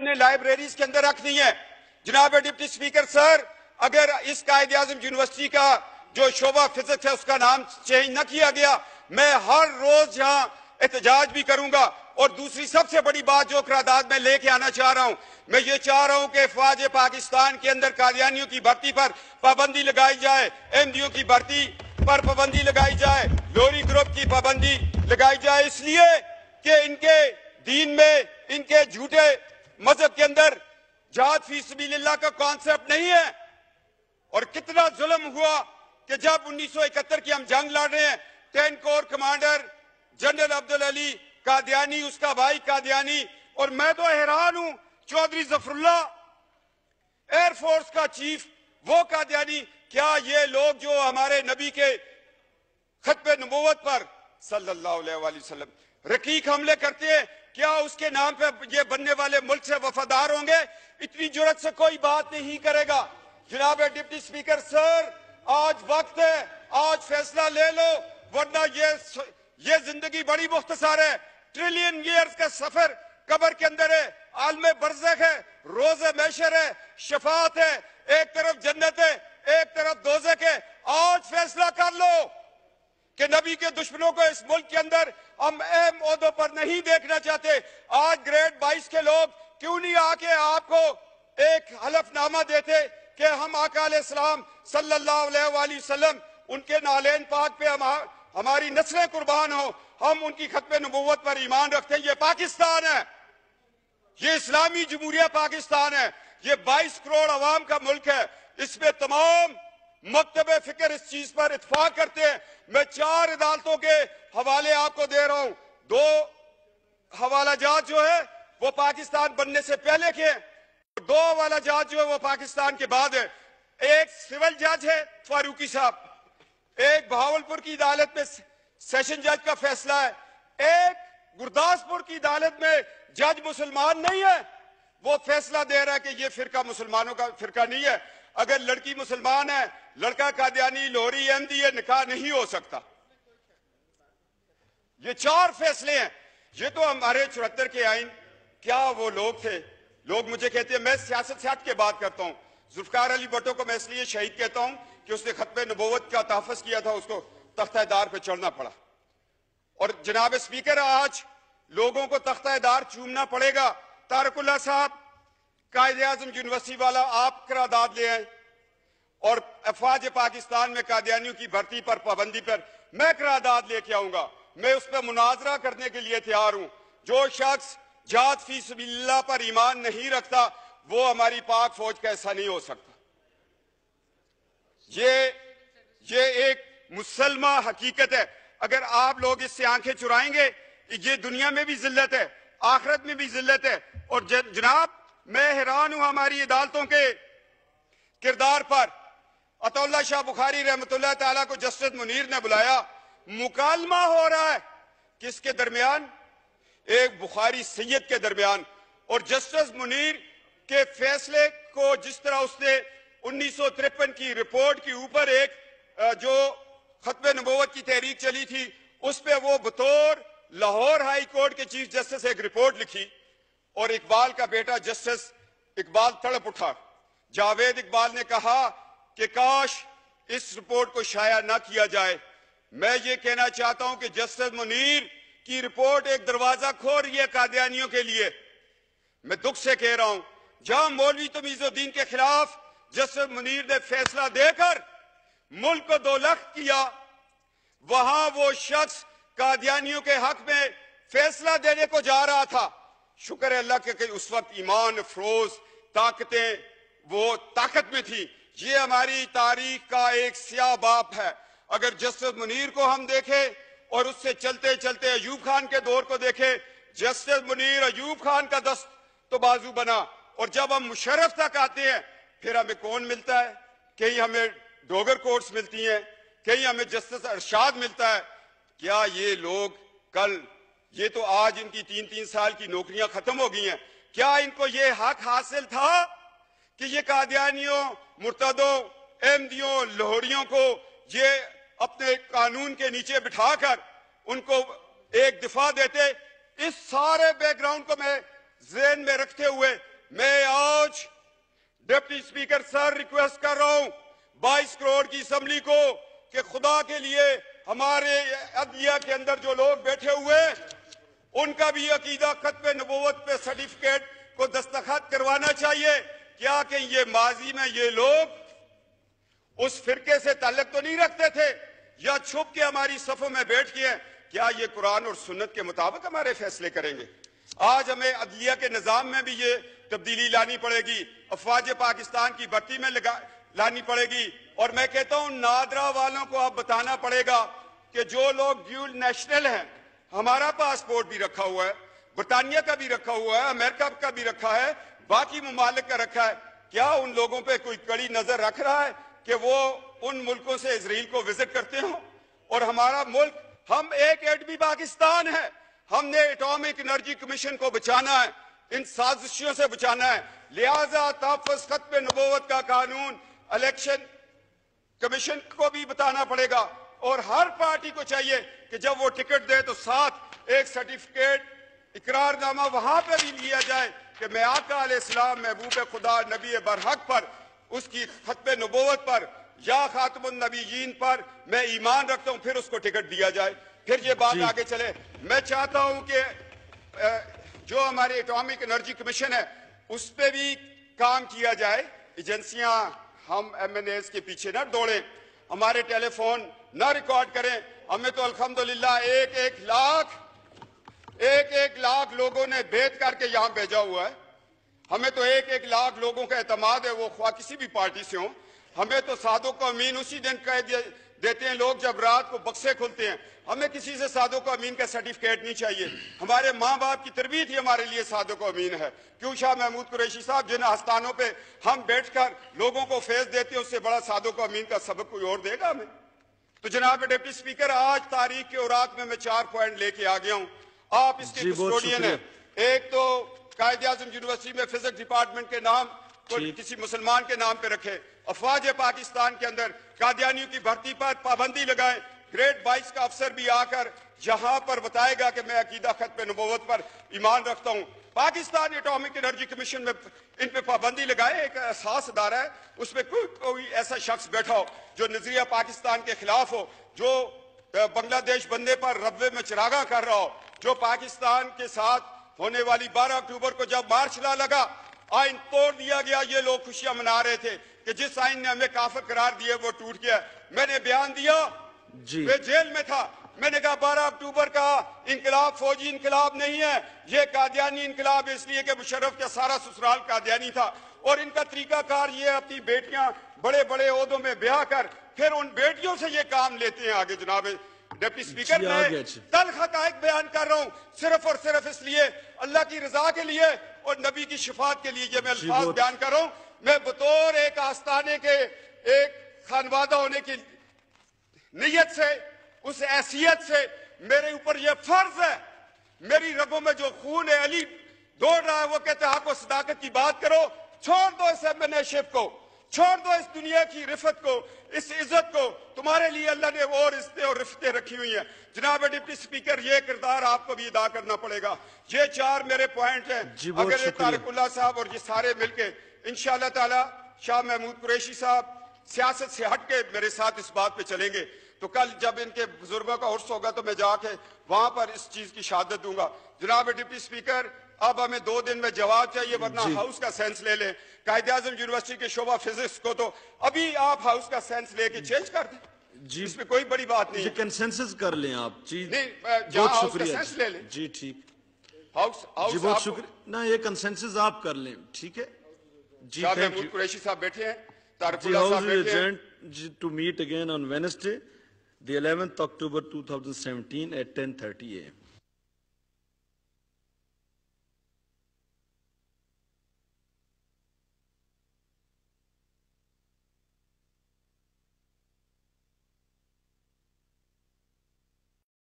نے لائبریریز کے اندر رکھ دی ہیں۔ جناب ڈپٹی سپیکر سر، اگر اس قائد اعظم یونیورسٹی کا جو شعبہ فزکس ہے اس کا نام چینج نہ کیا گیا، میں ہر روز یہاں احتجاج بھی کروں گا۔ اور دوسری سب سے بڑی بات جو قرارداد میں لے کے آنا چاہ رہا ہوں، میں یہ چاہ رہا ہوں کہ افواج پاکستان کے اندر قادیانیوں کی بھرتی پر پابندی لگائی جائے، احمدیوں کی بھرتی پر پابندی لگائی جائے، لوری گروپ کی پابندی لگائی جائے، اس لیے کہ ان کے دین میں، ان کے جھوٹے مذہب کے اندر جہاد فی سبیل اللہ کا کانسیپٹ نہیں ہے۔ اور کتنا ظلم ہوا کہ جب 1971 کی ہم جنگ لڑ رہے ہیں، 10 corps commander general Abdul Ali Qadiani, اس کا بھائی قادیانی، اور میں تو حیران ہوں، Chaudhry Zafarullah air force کا چیف، وہ قادیانی۔ کیا یہ لوگ جو ہمارے نبی کے ختم نبوت پر صلی اللہ علیہ وآلہ وسلم رقیق حملے کرتے ہیں، کیا اس کے نام پہ یہ بننے والے ملک سے وفادار ہوں گے؟ اتنی جرت سے کوئی بات نہیں کرے گا۔ جناب ڈپٹی سپیکر سر، آج وقت ہے، آج فیصلہ لے لو، ورنہ یہ زندگی بڑی مختصر ہے۔ ٹریلین ایئرز کا سفر قبر کے اندر ہے، عالم برزخ ہے، روز محشر ہے، شفاعت ہے، ایک طرف جنت ہے، ایک طرف دوزخ ہے۔ آج فیصلہ کر لو کہ نبی کے دشمنوں کو اس ملک کے اندر ہم اہم عہدوں پر نہیں دیکھنا چاہتے۔ آج گریڈ 22 کے لوگ کیوں نہیں آ کے آپ کو ایک حلف نامہ دیتے کہ ہم آقا علیہ السلام صلی اللہ علیہ وآلہ وسلم، ان کے نالین پاک پہ ہماری نسلیں قربان ہوں، ہم ان کی ختم نبوت پر ایمان رکھتے ہیں۔ یہ پاکستان ہے، یہ اسلامی جمہوریہ پاکستان ہے، یہ 22 کروڑ عوام کا ملک ہے۔ اس میں تمام مکتب فکر اس چیز پر اتفاق کرتے ہیں۔ میں 4 عدالتوں کے حوالے آپ کو دے رہا ہوں۔ 2 حوالہ جات جو ہے وہ پاکستان بننے سے پہلے کے ہیں، 2 حوالہ جات جو ہے وہ پاکستان کے بعد ہے۔ ایک سول جج ہے فاروقی صاحب، ایک بہاولپور کی عدالت میں سیشن جج کا فیصلہ ہے، ایک گرداسپور کی عدالت میں جج مسلمان نہیں ہے، وہ فیصلہ دے رہا ہے کہ یہ فرقہ مسلمانوں کا فرقہ نہیں ہے۔ اگر لڑکی مسلمان ہے، لڑکا قادیانی، لوہری، احمدی، یہ نکاح نہیں ہو سکتا۔ یہ 4 فیصلے ہیں۔ یہ تو ہمارے 74 کے آئین، کیا وہ لوگ تھے؟ لوگ مجھے کہتے ہیں، میں سیاست سے ہٹ کے بات کرتا ہوں، ذوالفقار علی بھٹو کو میں اس لیے شہید کہتا ہوں کہ اس نے ختم نبوت کا تحفظ کیا تھا، اس کو تختہ دار پہ چڑھنا پڑا۔ اور جناب اسپیکر، آج لوگوں کو تختہ دار چومنا پڑے گا۔ طارق اللہ صاحب، قائد اعظم یونیورسٹی والا، آپ قرارداد لے آئیں، اور افواج پاکستان میں قادیانیوں کی بھرتی پر پابندی پر میں قرارداد لے کے آؤں گا۔ میں اس پہ مناظرہ کرنے کے لیے تیار ہوں۔ جو شخص جہاد فی سبیل اللہ پر ایمان نہیں رکھتا، وہ ہماری پاک فوج کا ایسا نہیں ہو سکتا۔ یہ ایک مسلمہ حقیقت ہے۔ اگر آپ لوگ اس سے آنکھیں چرائیں گے، یہ دنیا میں بھی ذلت ہے، آخرت میں بھی ذلت ہے۔ اور جناب، میں حیران ہوں ہماری عدالتوں کے کردار پر۔ عطا اللہ شاہ بخاری رحمۃ اللہ تعالیٰ کو جسٹس منیر نے بلایا، مکالمہ ہو رہا ہے کس کے درمیان؟ ایک بخاری سید کے درمیان۔ اور جسٹس منیر کے فیصلے کو جس طرح اس نے 1953 کی رپورٹ کے اوپر ایک جو ختم نبوت کی تحریک چلی تھی، اس پہ وہ بطور لاہور ہائی کورٹ کے چیف جسٹس ایک رپورٹ لکھی، اور اقبال کا بیٹا جسٹس اقبال تڑپ اٹھا۔ جاوید اقبال نے کہا کہ کاش اس رپورٹ کو شائع نہ کیا جائے۔ میں یہ کہنا چاہتا ہوں کہ جسٹس منیر کی رپورٹ ایک دروازہ کھول رہی ہے قادیانیوں کے لیے۔ میں دکھ سے کہہ رہا ہوں، جہاں مولوی تمیز الدین کے خلاف جسٹس منیر نے فیصلہ دے کر ملک کو 2 لخت کیا، وہاں وہ شخص قادیانیوں کے حق میں فیصلہ دینے کو جا رہا تھا۔ شکر ہے اللہ کہ اس وقت ایمان افروز طاقتیں وہ طاقت میں تھی۔ یہ ہماری تاریخ کا ایک سیاہ باب ہے۔ اگر جسٹس منیر کو ہم دیکھیں اور اس سے چلتے چلتے ایوب خان کے دور کو دیکھیں، جسٹس منیر ایوب خان کا دست تو بازو بنا، اور جب ہم مشرف تک آتے ہیں پھر ہمیں کون ملتا ہے؟ کہیں ہمیں ڈوگر کورٹس ملتی ہیں، کہیں ہمیں جسٹس ارشاد ملتا ہے۔ کیا یہ لوگ کل، یہ تو آج ان کی 3 سال کی نوکریاں ختم ہو گئی ہیں، کیا ان کو یہ حق حاصل تھا کہ یہ قادیانیوں، مرتدوں، احمدیوں، لاہوریوں کو یہ اپنے قانون کے نیچے بٹھا کر ان کو ایک دفاع دیتے؟ اس سارے بیک گراؤنڈ کو میں ذہن میں رکھتے ہوئے میں آج ڈپٹی اسپیکر سر ریکویسٹ کر رہا ہوں 22 کروڑ کی اسمبلی کو کہ خدا کے لیے ہمارے عدلیہ کے اندر جو لوگ بیٹھے ہوئے ان کا بھی عقیدہ ختم نبوت پہ سرٹیفکیٹ کو دستخط کروانا چاہیے. کیا کہ یہ ماضی میں یہ لوگ اس فرقے سے تعلق تو نہیں رکھتے تھے یا چھپ کے ہماری صفوں میں بیٹھ گئے ہیں؟ کیا یہ قرآن اور سنت کے مطابق ہمارے فیصلے کریں گے؟ آج ہمیں عدلیہ کے نظام میں بھی یہ تبدیلی لانی پڑے گی, افواج پاکستان کی بھرتی میں لانی پڑے گی. اور میں کہتا ہوں نادرا والوں کو اب بتانا پڑے گا کہ جو لوگ ڈیول نیشنل ہیں, ہمارا پاسپورٹ بھی رکھا ہوا ہے, برطانیہ کا بھی رکھا ہوا ہے, امریکہ کا بھی رکھا ہے, باقی ممالک کا رکھا ہے, کیا ان لوگوں پہ کوئی کڑی نظر رکھ رہا ہے کہ وہ ان ملکوں سے اسرائیل کو وزٹ کرتے ہوں؟ اور ہمارا ملک, ہم ایک ایٹمی پاکستان ہے, ہم نے ایٹامک انرجی کمیشن کو بچانا ہے, ان سازشوں سے بچانا ہے. لہذا تحفظ ختم نبوت کا قانون الیکشن کمیشن کو بھی بتانا پڑے گا, اور ہر پارٹی کو چاہیے کہ جب وہ ٹکٹ دے تو ساتھ ایک سرٹیفکیٹ اقرار نامہ وہاں پہ بھی لیا جائے کہ میں آقا علیہ السلام محبوب خدا نبی برحق پر, اس کی ختم نبوت پر یا خاتم النبیین پر میں ایمان رکھتا ہوں, پھر اس کو ٹکٹ دیا جائے, پھر یہ بات آگے چلے. میں چاہتا ہوں کہ جو ہمارے ایٹامک انرجی کمیشن ہے اس پہ بھی کام کیا جائے. ایجنسیاں ہم ایم این ایز کے پیچھے نہ دوڑیں, ہمارے ٹیلی فون نہ ریکارڈ کریں. ہمیں تو الحمدللہ ایک لاکھ لوگوں نے بیعت کر کے یہاں بھیجا ہوا ہے. ہمیں تو 1 لاکھ لوگوں کا اعتماد ہے, وہ خواہ کسی بھی پارٹی سے ہوں. ہمیں تو صادق و امین اسی دن کہہ دیتے ہیں لوگ جب رات کو بکسے کھلتے ہیں. ہمیں کسی سے صادق و امین کا سرٹیفکیٹ نہیں چاہیے. ہمارے ماں باپ کی تربیت ہی ہمارے لیے صادق و امین ہے. کیوں شاہ محمود قریشی صاحب, جن آستانوں پہ ہم بیٹھ کر لوگوں کو فیض دیتے ہیں, اس سے بڑا صادق و امین کا سبق کوئی اور دے گا ہمیں؟ تو جناب ڈپٹی اسپیکر, آج تاریخ کے اوراق میں 4 پوائنٹ لے کے آ گیا ہوں. آپ اس کے کسٹوڈین ہیں. ایک تو قائد اعظم یونیورسٹی میں فزکس ڈپارٹمنٹ کے نام کو کسی مسلمان کے نام پہ رکھے. افواج پاکستان کے اندر قادیانیوں کی بھرتی پر پابندی لگائیں. گریڈ 22 کا افسر بھی آ کر یہاں پر بتائے گا کہ میں عقیدہ ختم نبوت پر ایمان رکھتا ہوں. پاکستان ایٹامک انرجی کمیشن میں ان پہ پابندی لگائے. ایک احساس ادارہ ہے, اس میں کوئی ایسا شخص بیٹھا ہو جو نظریہ پاکستان کے خلاف ہو, جو بنگلہ دیش بننے پر ربوے میں چراغاں کر رہا ہو, جو پاکستان کے ساتھ ہونے والی 12 اکتوبر کو جب مارچ لا لگا, آئین توڑ دیا گیا, یہ لوگ خوشیاں منا رہے تھے کہ جس آئین نے ہمیں کافر قرار دیے وہ ٹوٹ گیا. میں نے بیان دیا, میں جیل میں تھا, میں نے کہا 12 اکتوبر کا انقلاب فوجی انقلاب نہیں ہے, یہ قادیانی انقلاب, اس لیے کہ مشرف کا سارا سسرال قادیانی تھا. اور ان کا طریقہ کار یہ اپنی بیٹیاں بڑے بڑے عہدوں میں بیاہ کر پھر ان بیٹیوں سے یہ کام لیتے ہیں آگے. جناب ڈپٹی اسپیکر, میں تلخ حقائق بیان کر رہا ہوں صرف اور صرف اس لیے, اللہ کی رضا کے لیے اور نبی کی شفاعت کے لیے یہ میں الفاظ بیان کر رہا ہوں. میں بطور ایک آستانے کے ایک خانوادہ ہونے کی نیت سے, اس حیثیت سے میرے اوپر یہ فرض ہے, میری رگوں میں جو خون علی دوڑ رہا ہے وہ کہتے ہیں حق و صداقت کی بات کرو. چھوڑ دو اس ایمنیشپ کو, چھوڑ دو اس دنیا کی رفت کو, اس عزت کو. تمہارے لیے اللہ نے اور عزتیں اور رفتیں رکھی ہوئی ہیں. جناب ڈپٹی اسپیکر, یہ کردار آپ کو بھی ادا کرنا پڑے گا. یہ 4 میرے پوائنٹ ہیں. اگر طارق اللہ صاحب اور یہ سارے مل کے انشاءاللہ تعالی شاہ محمود قریشی صاحب سیاست سے ہٹ کے میرے ساتھ اس بات پہ چلیں گے, تو کل جب ان کے بزرگوں کا عرس ہوگا تو میں جا کے وہاں پر اس چیز کی شہادت دوں گا. جناب ڈپٹی اسپیکر, اب ہمیں 2 دن میں جواب چاہیے, ورنہ ہاؤس کا سینس لے لیں. قائد اعظم یونیورسٹی کے شعبہ فزکس کو تو ابھی آپ ہاؤس کا سینس لے کے چینج کر دیں, اس میں کوئی بڑی بات نہیں. کنسنسس کر لیں آپ. نہیں, جہاں ہاؤس کا سینس لے لیں. جی ٹھیک, ہاؤس بہت شکریہ. نہ یہ کنسنسس آپ کر لیں, ٹھیک ہے. شاہ محمود قریشی صاحب بیٹھے ہیں, طارق اللہ صاحب بیٹھے ہیں. To meet again on Wednesday, the 11th October 2017 at 10:30 a.m.